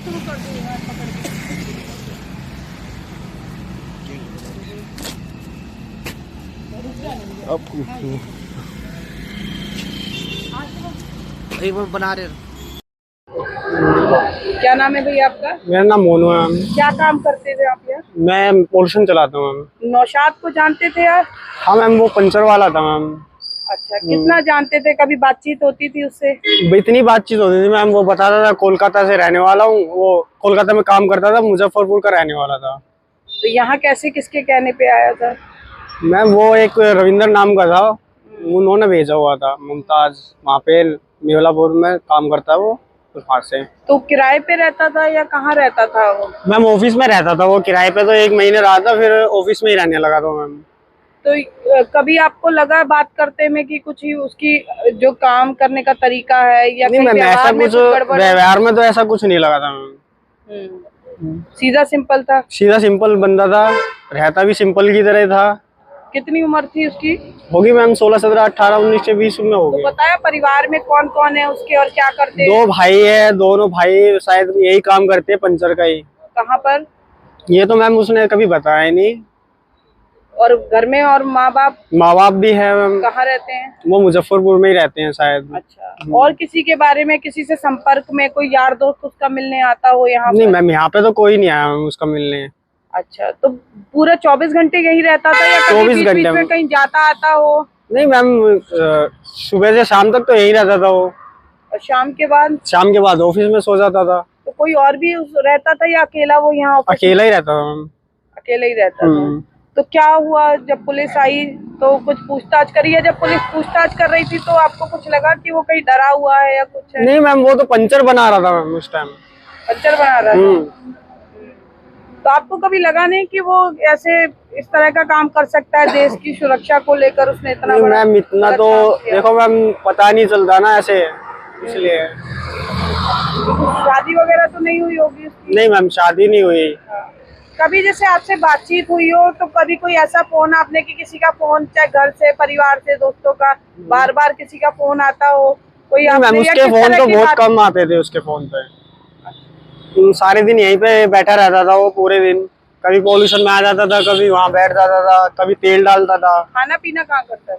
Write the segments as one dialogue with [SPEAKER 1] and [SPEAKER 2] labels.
[SPEAKER 1] शुरू कर दूँ यार पकड़ के।
[SPEAKER 2] एक बार बना रहे।
[SPEAKER 1] क्या नाम है भैया आपका?
[SPEAKER 3] मेरा नाम मोनू है मैम।
[SPEAKER 1] क्या काम करते थे आप यार?
[SPEAKER 3] मैं पोल्यूशन चलाता हूँ मैम।
[SPEAKER 1] नौशाद को जानते थे यार?
[SPEAKER 3] हाँ मैम, वो पंचर वाला था मैम।
[SPEAKER 1] अच्छा, कितना जानते थे? कभी बातचीत होती थी उससे?
[SPEAKER 3] इतनी बातचीत होती थी मैम, वो बताता था कोलकाता से रहने वाला हूँ, वो कोलकाता में काम करता था, मुजफ्फरपुर का रहने वाला था।
[SPEAKER 1] तो यहाँ कैसे किसके कहने पे आया था?
[SPEAKER 3] मैम वो एक रविंदर नाम का था, उन्होंने भेजा हुआ था। मुमताज वहाँ पे मेवलापुर में काम करता है वो, वहाँ से।
[SPEAKER 1] तो किराए पे रहता था या कहाँ रहता था वो?
[SPEAKER 3] मैम ऑफिस में रहता था वो, किराए पे तो 1 महीने रहा था, फिर ऑफिस में ही रहने लगा था मैम।
[SPEAKER 1] तो कभी आपको लगा बात करते में कि कुछ ही उसकी जो काम करने का तरीका है या
[SPEAKER 3] नहीं मैम, ऐसा कुछ व्यवहार में तो ऐसा कुछ नहीं लगा था मैम।
[SPEAKER 1] सीधा सिंपल था?
[SPEAKER 3] सीधा सिंपल बंदा था, रहता भी सिंपल की तरह था।
[SPEAKER 1] कितनी उम्र थी उसकी?
[SPEAKER 3] होगी मैम 16, 17, 18, 19 से 20 में होगी।
[SPEAKER 1] तो बताया परिवार में कौन कौन है उसके और क्या करते हैं?
[SPEAKER 3] 2 भाई है, दोनों भाई शायद यही काम करते हैं, पंचर का ही।
[SPEAKER 1] कहाँ पर?
[SPEAKER 3] ये तो मैम उसने कभी बताया नहीं।
[SPEAKER 1] और घर में और माँ
[SPEAKER 3] बाप भी है मैम।
[SPEAKER 1] कहाँ रहते हैं?
[SPEAKER 3] वो मुजफ्फरपुर में ही रहते हैं शायद।
[SPEAKER 1] अच्छा, और किसी के बारे में, किसी से संपर्क में कोई यार दोस्त उसका मिलने आता हो यहाँ
[SPEAKER 3] नहीं
[SPEAKER 1] पर?
[SPEAKER 3] मैम, यहाँ पे तो कोई नहीं आया मैम उसका मिलने।
[SPEAKER 1] अच्छा, तो पूरा 24 घंटे यहीं रहता था या कभी
[SPEAKER 3] 24
[SPEAKER 1] बीच-बीच
[SPEAKER 3] घंटे
[SPEAKER 1] में कहीं जाता आता हो?
[SPEAKER 3] नहीं मैम, सुबह से शाम तक तो यही रहता था वो।
[SPEAKER 1] और शाम के बाद
[SPEAKER 3] ऑफिस में सो जाता था।
[SPEAKER 1] तो कोई और भी रहता था या अकेला वो यहाँ ऑफिस में?
[SPEAKER 3] अकेला ही रहता था मैम।
[SPEAKER 1] अकेला ही रहता था। तो क्या हुआ जब पुलिस आई तो कुछ पूछताछ करी, है जब पुलिस पूछताछ कर रही थी तो आपको कुछ लगा कि वो कहीं डरा हुआ है या कुछ है?
[SPEAKER 3] नहीं मैम, वो तो पंचर बना रहा था मैम उस टाइम।
[SPEAKER 1] पंचर बना रहा था। तो आपको कभी लगा नहीं कि वो ऐसे इस तरह का काम कर सकता है? देश की सुरक्षा को लेकर उसने इतना बड़ा
[SPEAKER 3] मैम, इतना तो देखो मैम, पता नहीं चलता ना ऐसे, इसलिए।
[SPEAKER 1] शादी वगैरह तो नहीं हुई होगी उसकी?
[SPEAKER 3] नहीं मैम, शादी नहीं हुई।
[SPEAKER 1] कभी जैसे आपसे बातचीत हुई हो तो कभी कोई ऐसा फोन आपने कि किसी का फोन, चाहे घर से, परिवार से, दोस्तों का, बार बार किसी का फोन आता हो कोई?
[SPEAKER 3] मैम उसके फोन तो बहुत कम आते थे उसके फोन पे। सारे दिन यहीं पे बैठा रहता था वो, पूरे दिन। कभी पॉल्यूशन में आ जाता था, कभी वहाँ बैठ जाता था, कभी तेल डालता था।
[SPEAKER 1] खाना पीना कहाँ करता था?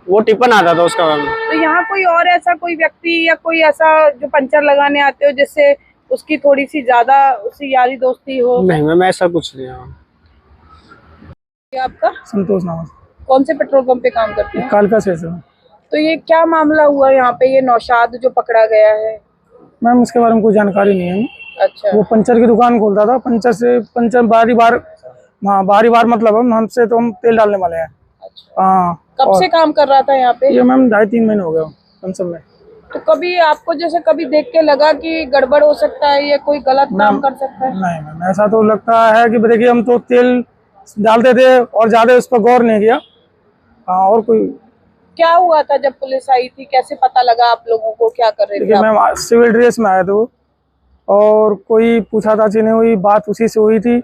[SPEAKER 3] वो टिफिन आता था उसका मैम।
[SPEAKER 1] तो यहाँ कोई और ऐसा कोई व्यक्ति या कोई ऐसा जो पंचर लगाने आते हो जिससे उसकी थोड़ी सी ज्यादा उसकी यारी दोस्ती हो?
[SPEAKER 3] नहीं मैम, ऐसा कुछ नहीं है।
[SPEAKER 1] आपका
[SPEAKER 4] संतोष नाम।
[SPEAKER 1] कौन से पेट्रोल पंप पे काम करते हैं?
[SPEAKER 4] कालका से सर।
[SPEAKER 1] तो ये क्या मामला हुआ यहाँ पे, ये नौशाद जो पकड़ा गया है?
[SPEAKER 4] मैम इसके बारे में कोई जानकारी नहीं है।
[SPEAKER 1] अच्छा।
[SPEAKER 4] वो पंचर की दुकान खोलता था, पंचर बारी बार मतलब हमसे तो हम तेल डालने वाले हैं।
[SPEAKER 1] अच्छा।
[SPEAKER 4] हाँ।
[SPEAKER 1] कब से काम कर रहा था यहाँ पे?
[SPEAKER 4] ये मैम 2.5-3 महीने हो गए पंचर में।
[SPEAKER 1] तो कभी आपको जैसे कभी देख के लगा कि गड़बड़ हो सकता है या कोई गलत काम कर सकता है?
[SPEAKER 4] नहीं मैम, ऐसा तो लगता है कि देखिए हम तो तेल डालते थे और ज्यादा उस पर गौर नहीं किया। हाँ, और कोई
[SPEAKER 1] क्या हुआ था जब पुलिस आई थी? कैसे पता लगा आप लोगों को? क्या कर रहे थे?
[SPEAKER 4] मैम सिविल ड्रेस में आए थे वो, और कोई पूछताछ नहीं हुई, बात उसी से हुई थी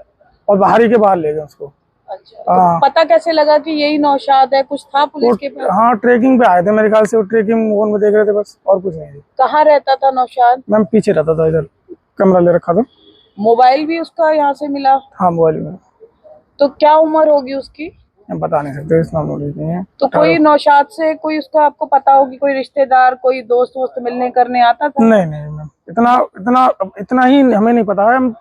[SPEAKER 4] और बाहरी के बाहर ले गए उसको।
[SPEAKER 1] अच्छा। तो पता कैसे लगा कि यही नौशाद है? कुछ था पुलिस के पास?
[SPEAKER 4] हाँ, ट्रेकिंग पे आए थे मेरे ख्याल से, वो ट्रेकिंग फोन में देख रहे थे बस, और कुछ नहीं।
[SPEAKER 1] कहाँ रहता था नौशाद?
[SPEAKER 4] मैम पीछे रहता था, इधर कमरा ले रखा था।
[SPEAKER 1] मोबाइल भी उसका यहाँ से मिला?
[SPEAKER 4] हाँ, मोबाइल में।
[SPEAKER 1] तो क्या उम्र होगी उसकी?
[SPEAKER 4] हम बता नहीं सकते, इतना नॉलेज नहीं है।
[SPEAKER 1] तो कोई नौशाद से कोई उसका आपको पता होगी, कोई रिश्तेदार, कोई दोस्त वोस्त मिलने करने आता था?
[SPEAKER 4] नहीं मैम, इतना ही हमें नहीं पता है। हम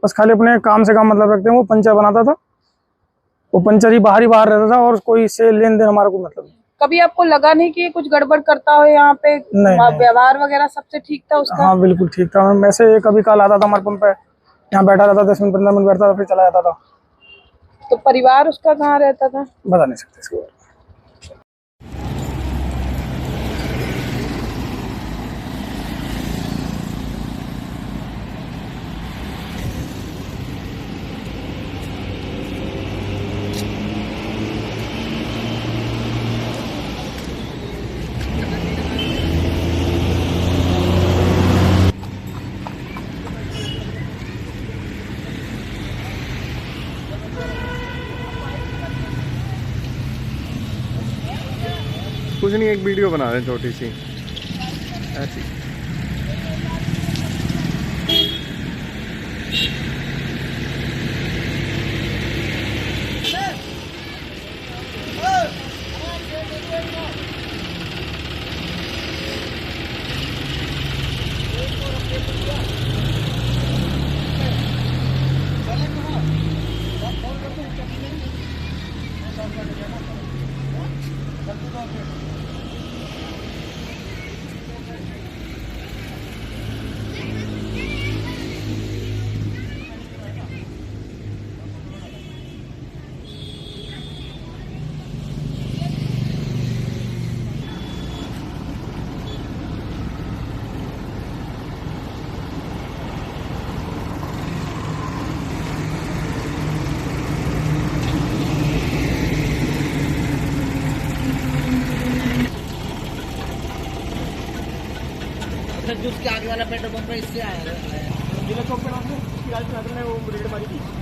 [SPEAKER 4] बस खाली अपने काम से काम मतलब रखते हैं। वो पंचर बनाता था, वो पंचर ही बाहर रहता था, और कोई से लेन देन हमारा कोई मतलब नहीं।
[SPEAKER 1] कभी आपको लगा नहीं कि ये कुछ गड़बड़ करता हो यहाँ पे? व्यवहार वगैरह सबसे ठीक था उसका?
[SPEAKER 4] हाँ बिल्कुल ठीक था मैम। वैसे कभी कल आता था हमारे पंप पे, यहाँ बैठा रहता, 10 मिनट 15 मिनट बैठता था, फिर चला जाता था।
[SPEAKER 1] तो परिवार उसका कहाँ रहता था?
[SPEAKER 4] बता नहीं सकते इसके बारे में।
[SPEAKER 5] कुछ नहीं, एक वीडियो बना रहे हैं छोटी सी ऐसी।
[SPEAKER 2] जो उसके आगे वाला पेट्रोल पंप है इससे आया है।
[SPEAKER 3] जिला चौक पे ना उसकी गाड़ी में वो रेड मारी थी।